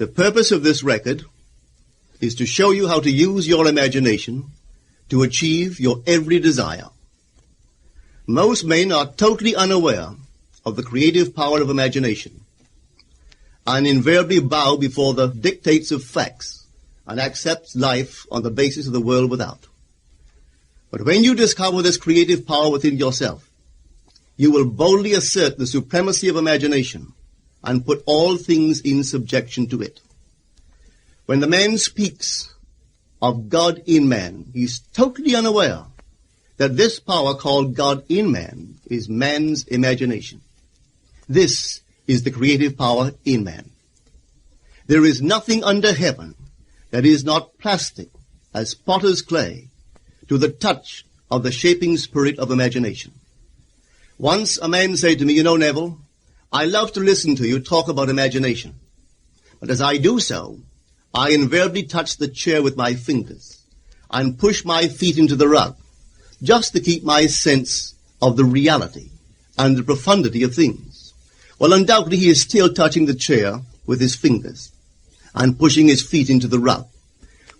The purpose of this record is to show you how to use your imagination to achieve your every desire. Most men are totally unaware of the creative power of imagination and invariably bow before the dictates of facts and accept life on the basis of the world without. But when you discover this creative power within yourself, you will boldly assert the supremacy of imagination and put all things in subjection to it. When the man speaks of God in man, he is totally unaware that this power called God in man is man's imagination. This is the creative power in man. There is nothing under heaven that is not plastic as potter's clay to the touch of the shaping spirit of imagination. Once a man said to me, "You know, Neville, I love to listen to you talk about imagination. But as I do so, I invariably touch the chair with my fingers and push my feet into the rug just to keep my sense of the reality and the profundity of things." Well, undoubtedly he is still touching the chair with his fingers and pushing his feet into the rug.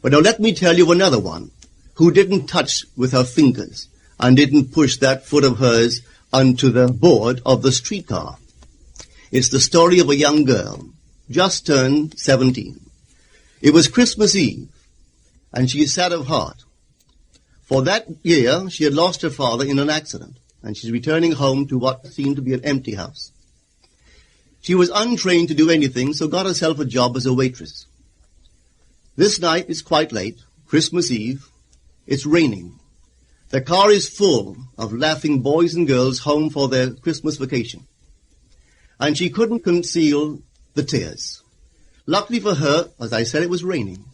But now let me tell you another one who didn't touch with her fingers and didn't push that foot of hers onto the board of the streetcar. It's the story of a young girl, just turned 17. It was Christmas Eve, and she is sad of heart. For that year, she had lost her father in an accident, and she's returning home to what seemed to be an empty house. She was untrained to do anything, so got herself a job as a waitress. This night is quite late, Christmas Eve. It's raining. The car is full of laughing boys and girls home for their Christmas vacation. And she couldn't conceal the tears. Luckily for her, as I said, it was raining.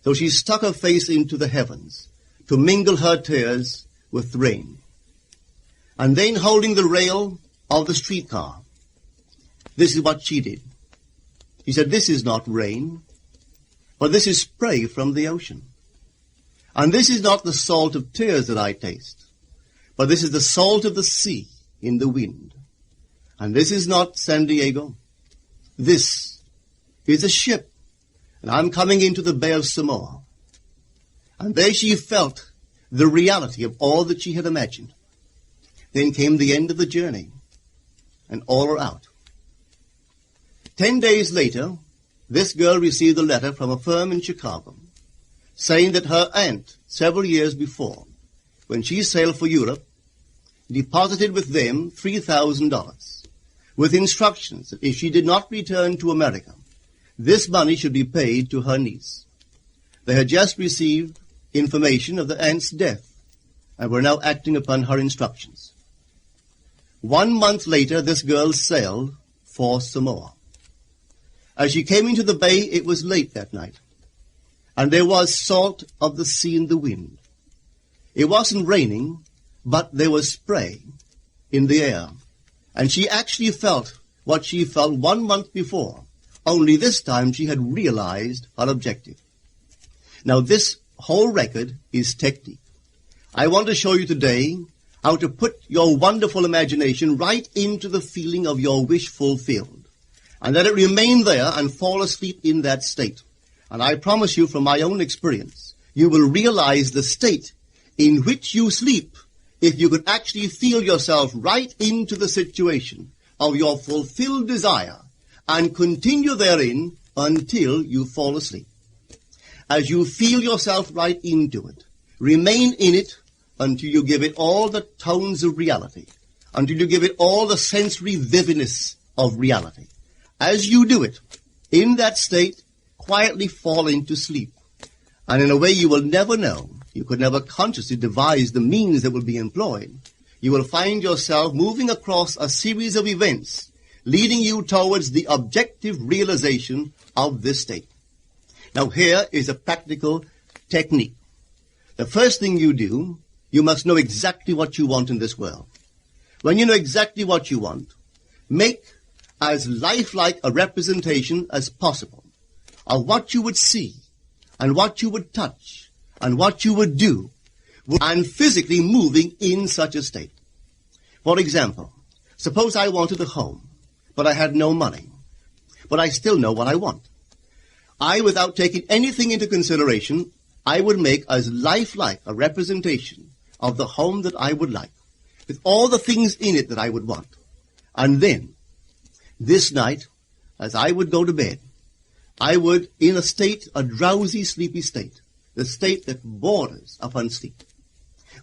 So she stuck her face into the heavens to mingle her tears with the rain. And then holding the rail of the streetcar, this is what she did. She said, "This is not rain, but this is spray from the ocean. And this is not the salt of tears that I taste, but this is the salt of the sea in the wind. And this is not San Diego. This is a ship, and I'm coming into the Bay of Samoa." And there she felt the reality of all that she had imagined. Then came the end of the journey, and all are out. 10 days later, this girl received a letter from a firm in Chicago saying that her aunt, several years before, when she sailed for Europe, deposited with them $3,000 with instructions that if she did not return to America, this money should be paid to her niece. They had just received information of the aunt's death and were now acting upon her instructions. 1 month later, this girl sailed for Samoa. As she came into the bay, it was late that night, and there was salt of the sea in the wind. It wasn't raining, but there was spray in the air, and she actually felt what she felt 1 month before, only this time she had realized her objective. Now this whole record is technique. I want to show you today how to put your wonderful imagination right into the feeling of your wish fulfilled, and let it remain there and fall asleep in that state. And I promise you from my own experience, you will realize the state in which you sleep if you could actually feel yourself right into the situation of your fulfilled desire and continue therein until you fall asleep. As you feel yourself right into it, remain in it until you give it all the tones of reality, until you give it all the sensory vividness of reality. As you do it, in that state, quietly fall into sleep. And in a way you will never know, you could never consciously devise the means that will be employed, you will find yourself moving across a series of events leading you towards the objective realization of this state. Now here is a practical technique. The first thing you do, you must know exactly what you want in this world. When you know exactly what you want, make as lifelike a representation as possible of what you would see and what you would touch and what you would do and physically moving in such a state. For example, suppose I wanted a home, but I had no money, but I still know what I want. without taking anything into consideration, I would make as lifelike a representation of the home that I would like, with all the things in it that I would want. And then, this night, as I would go to bed, I would, in a drowsy, sleepy state, the state that borders upon sleep,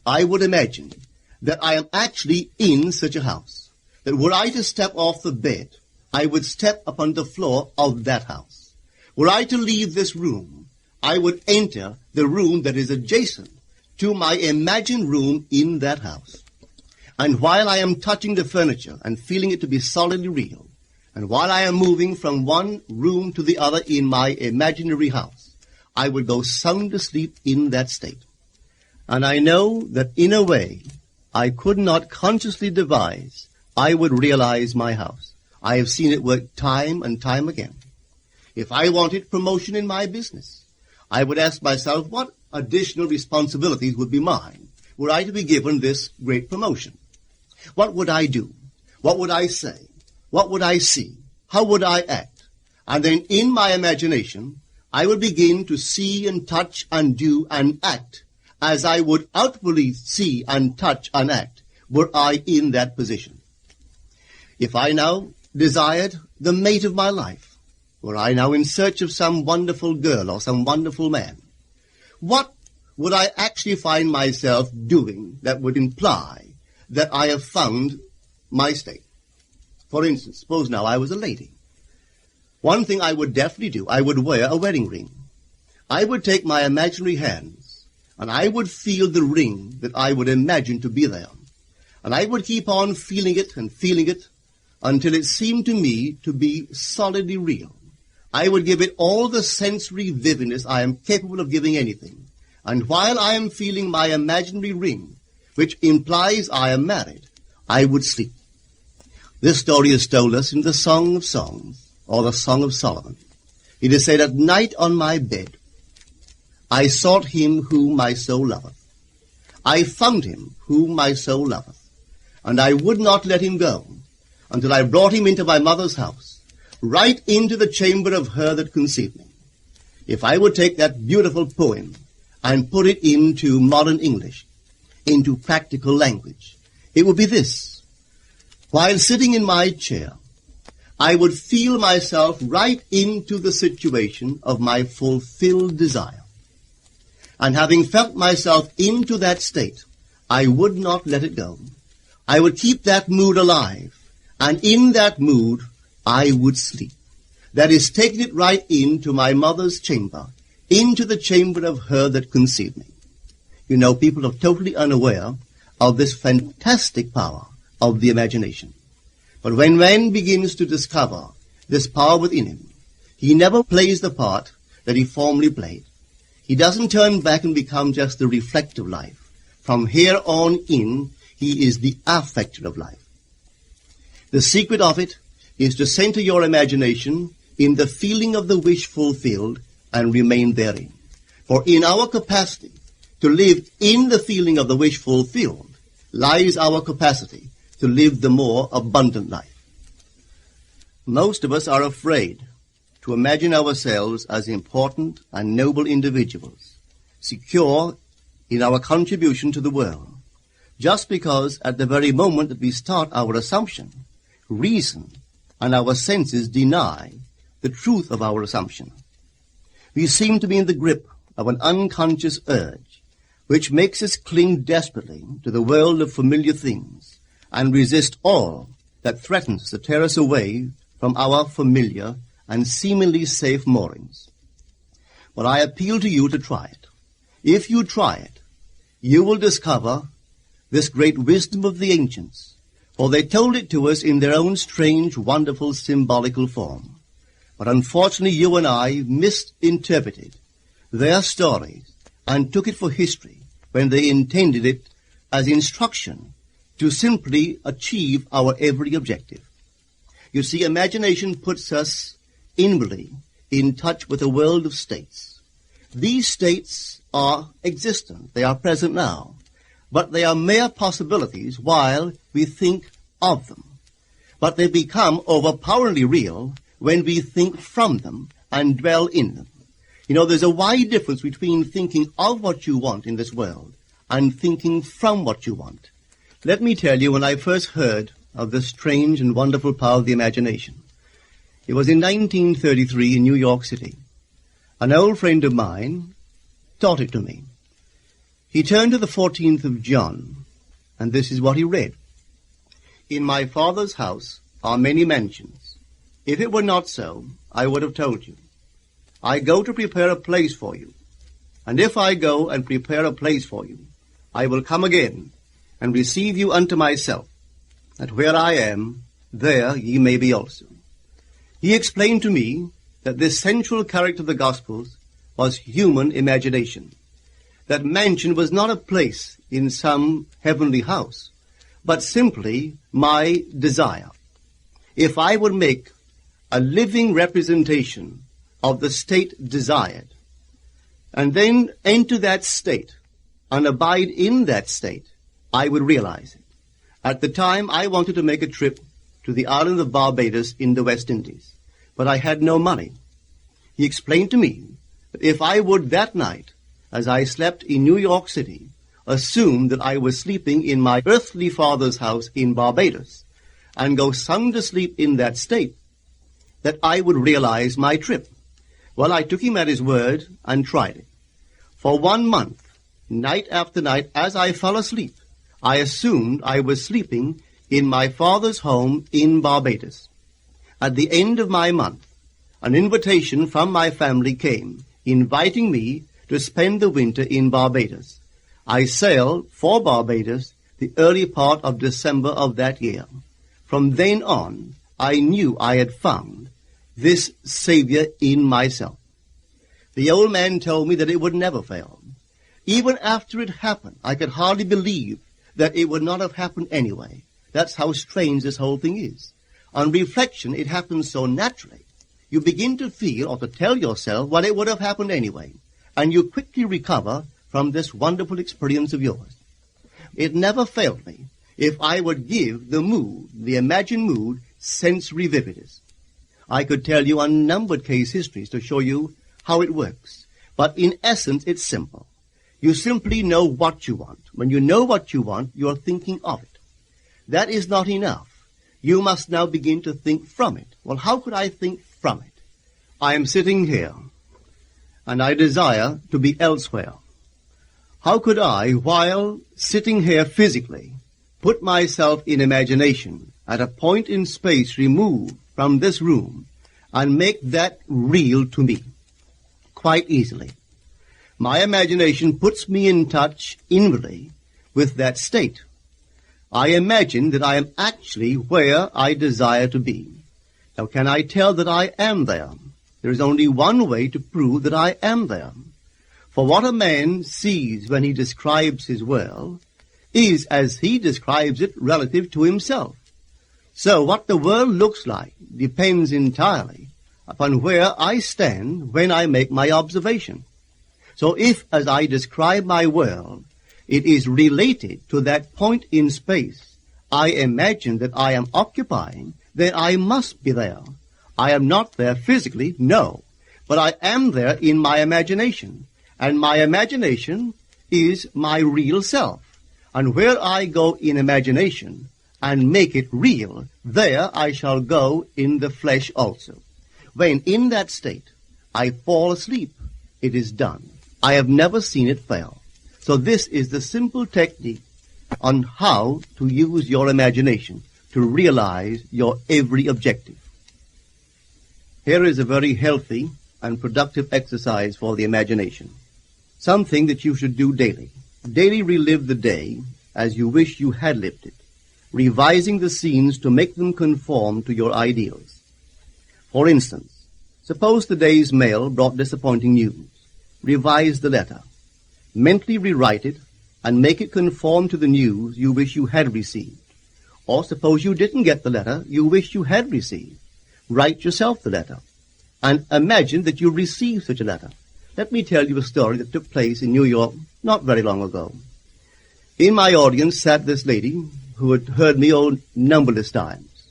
I would imagine that I am actually in such a house, that were I to step off the bed, I would step upon the floor of that house. Were I to leave this room, I would enter the room that is adjacent to my imagined room in that house. And while I am touching the furniture and feeling it to be solidly real, and while I am moving from one room to the other in my imaginary house, I would go sound asleep in that state. And I know that in a way I could not consciously devise, I would realize my house. I have seen it work time and time again. If I wanted promotion in my business, I would ask myself what additional responsibilities would be mine were I to be given this great promotion. What would I do? What would I say? What would I see? How would I act? And then in my imagination, I would begin to see and touch and do and act as I would outwardly see and touch and act were I in that position. If I now desired the mate of my life, were I now in search of some wonderful girl or some wonderful man, what would I actually find myself doing that would imply that I have found my state? For instance, suppose now I was a lady. One thing I would definitely do, I would wear a wedding ring. I would take my imaginary hands, and I would feel the ring that I would imagine to be there. And I would keep on feeling it until it seemed to me to be solidly real. I would give it all the sensory vividness I am capable of giving anything. And while I am feeling my imaginary ring, which implies I am married, I would sleep. This story is told us in the Song of Songs, or the Song of Solomon. It is said, "At night on my bed, I sought him whom my soul loveth. I found him whom my soul loveth. And I would not let him go until I brought him into my mother's house, right into the chamber of her that conceived me." If I would take that beautiful poem and put it into modern English, into practical language, it would be this. While sitting in my chair, I would feel myself right into the situation of my fulfilled desire. And having felt myself into that state, I would not let it go. I would keep that mood alive, and in that mood, I would sleep. That is, taking it right into my mother's chamber, into the chamber of her that conceived me. You know, people are totally unaware of this fantastic power of the imagination. But when man begins to discover this power within him, he never plays the part that he formerly played. He doesn't turn back and become just the reflective life. From here on in, he is the affecter of life. The secret of it is to center your imagination in the feeling of the wish fulfilled and remain therein. For in our capacity to live in the feeling of the wish fulfilled lies our capacity to live the more abundant life. Most of us are afraid to imagine ourselves as important and noble individuals, secure in our contribution to the world, just because at the very moment that we start our assumption, reason and our senses deny the truth of our assumption. We seem to be in the grip of an unconscious urge, which makes us cling desperately to the world of familiar things and resist all that threatens to tear us away from our familiar and seemingly safe moorings. But I appeal to you to try it. If you try it, you will discover this great wisdom of the ancients, for they told it to us in their own strange, wonderful, symbolical form. But unfortunately, you and I misinterpreted their stories and took it for history when they intended it as instruction to simply achieve our every objective. You see, imagination puts us inwardly in touch with a world of states. These states are existent. They are present now. But they are mere possibilities while we think of them. But they become overpoweringly real when we think from them and dwell in them. You know, there's a wide difference between thinking of what you want in this world and thinking from what you want. Let me tell you, when I first heard of the strange and wonderful power of the imagination, it was in 1933 in New York City. An old friend of mine taught it to me. He turned to the 14th of John, and this is what he read. In my Father's house are many mansions. If it were not so, I would have told you. I go to prepare a place for you. And if I go and prepare a place for you, I will come again and receive you unto myself, that where I am, there ye may be also. He explained to me that this central character of the Gospels was human imagination. That mansion was not a place in some heavenly house, but simply my desire. If I would make a living representation of the state desired, and then enter that state and abide in that state, I would realize it. At the time, I wanted to make a trip to the island of Barbados in the West Indies, but I had no money. He explained to me that if I would that night, as I slept in New York City, assume that I was sleeping in my earthly father's house in Barbados, and go sound asleep in that state, that I would realize my trip. Well, I took him at his word and tried it. For 1 month, night after night, as I fell asleep, I assumed I was sleeping in my father's home in Barbados. At the end of my month, an invitation from my family came, inviting me to spend the winter in Barbados. I sailed for Barbados the early part of December of that year. From then on, I knew I had found this Savior in myself. The old man told me that it would never fail. Even after it happened, I could hardly believe that it would not have happened anyway. That's how strange this whole thing is. On reflection, it happens so naturally. You begin to feel or to tell yourself, well, it would have happened anyway. And you quickly recover from this wonderful experience of yours. It never failed me if I would give the mood, the imagined mood, sensory vividness. I could tell you unnumbered case histories to show you how it works. But in essence, it's simple. You simply know what you want. When you know what you want, you are thinking of it. That is not enough. You must now begin to think from it. Well, how could I think from it? I am sitting here, and I desire to be elsewhere. How could I, while sitting here physically, put myself in imagination at a point in space removed from this room and make that real to me? Quite easily. My imagination puts me in touch inwardly with that state. I imagine that I am actually where I desire to be. Now, can I tell that I am there? There is only one way to prove that I am there. For what a man sees when he describes his world is as he describes it relative to himself. So what the world looks like depends entirely upon where I stand when I make my observation. So if, as I describe my world, it is related to that point in space I imagine that I am occupying, then I must be there. I am not there physically, no, but I am there in my imagination, and my imagination is my real self. And where I go in imagination and make it real, there I shall go in the flesh also. When in that state I fall asleep, it is done. I have never seen it fail. So this is the simple technique on how to use your imagination to realize your every objective. Here is a very healthy and productive exercise for the imagination. Something that you should do daily. Daily relive the day as you wish you had lived it, revising the scenes to make them conform to your ideals. For instance, suppose the day's mail brought disappointing news. Revise the letter. Mentally rewrite it and make it conform to the news you wish you had received. Or suppose you didn't get the letter you wish you had received. Write yourself the letter and imagine that you received such a letter. Let me tell you a story that took place in New York not very long ago. In my audience sat this lady who had heard me numberless times.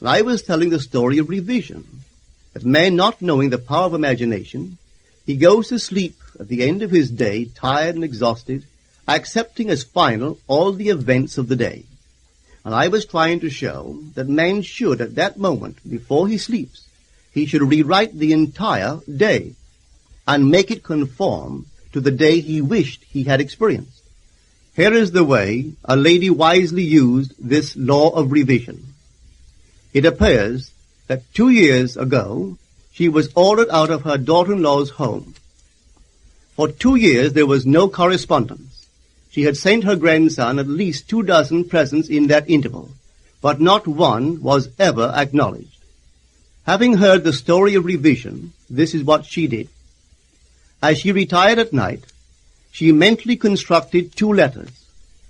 And I was telling the story of revision. that man, not knowing the power of imagination, he goes to sleep at the end of his day, tired and exhausted, accepting as final all the events of the day. And I was trying to show that man should, at that moment, before he sleeps, he should rewrite the entire day and make it conform to the day he wished he had experienced. Here is the way a lady wisely used this law of revision. It appears that 2 years ago, she was ordered out of her daughter-in-law's home. For 2 years there was no correspondence. She had sent her grandson at least 24 presents in that interval, but not one was ever acknowledged. Having heard the story of revision, this is what she did. As she retired at night, she mentally constructed 2 letters.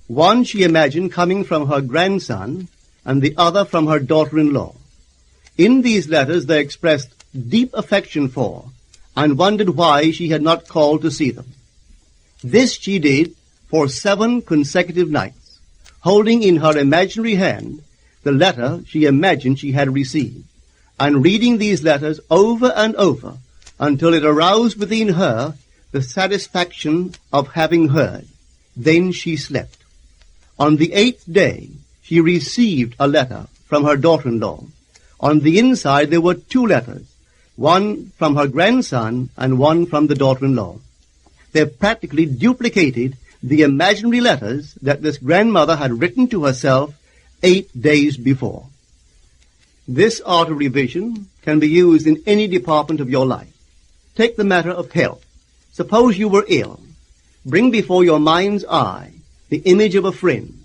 One she imagined coming from her grandson, and the other from her daughter-in-law. In these letters they expressed deep affection for, and wondered why she had not called to see them. This she did for 7 consecutive nights, holding in her imaginary hand the letter she imagined she had received, and reading these letters over and over until it aroused within her the satisfaction of having heard. Then she slept. On the 8th day, she received a letter from her daughter-in-law. On the inside there were 2 letters, one from her grandson and one from the daughter-in-law. They practically duplicated the imaginary letters that this grandmother had written to herself 8 days before. This art of revision can be used in any department of your life. Take the matter of health. Suppose you were ill. Bring before your mind's eye the image of a friend.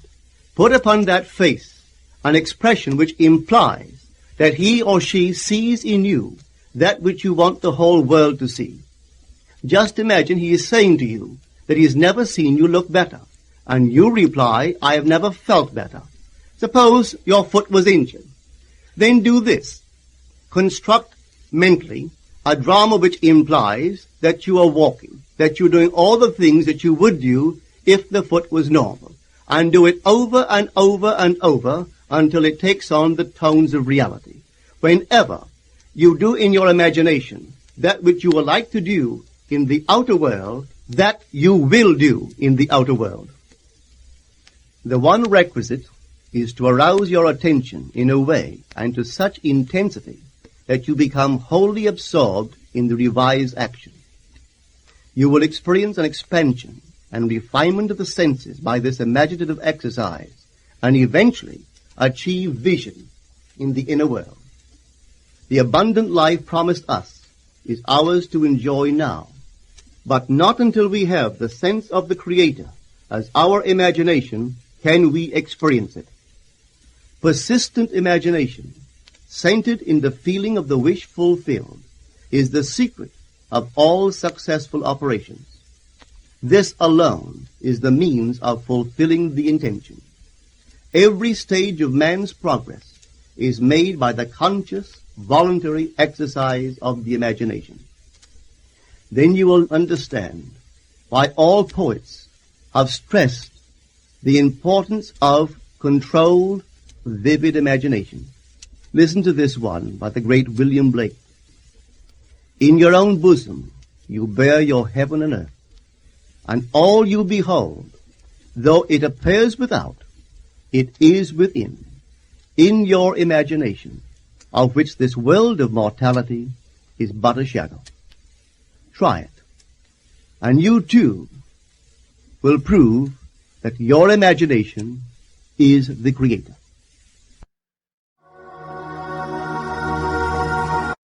Put upon that face an expression which implies that he or she sees in you that which you want the whole world to see. Just imagine he is saying to you that he has never seen you look better, and you reply, I have never felt better. Suppose your foot was injured. Then do this. Construct mentally a drama which implies that you are walking, that you're doing all the things that you would do if the foot was normal, and do it over and over and over until it takes on the tones of reality. Whenever you do in your imagination that which you would like to do in the outer world, that you will do in the outer world. The one requisite is to arouse your attention in a way and to such intensity that you become wholly absorbed in the revised action. You will experience an expansion and refinement of the senses by this imaginative exercise, and eventually achieve vision in the inner world. The abundant life promised us is ours to enjoy now, but not until we have the sense of the Creator as our imagination can we experience it. Persistent imagination, centered in the feeling of the wish fulfilled, is the secret of all successful operations. This alone is the means of fulfilling the intention. Every stage of man's progress is made by the conscious, voluntary exercise of the imagination. Then you will understand why all poets have stressed the importance of controlled, vivid imagination. Listen to this one by the great William Blake. In your own bosom you bear your heaven and earth, and all you behold, though it appears without, it is within, in your imagination, of which this world of mortality is but a shadow. Try it, and you too will prove that your imagination is the Creator.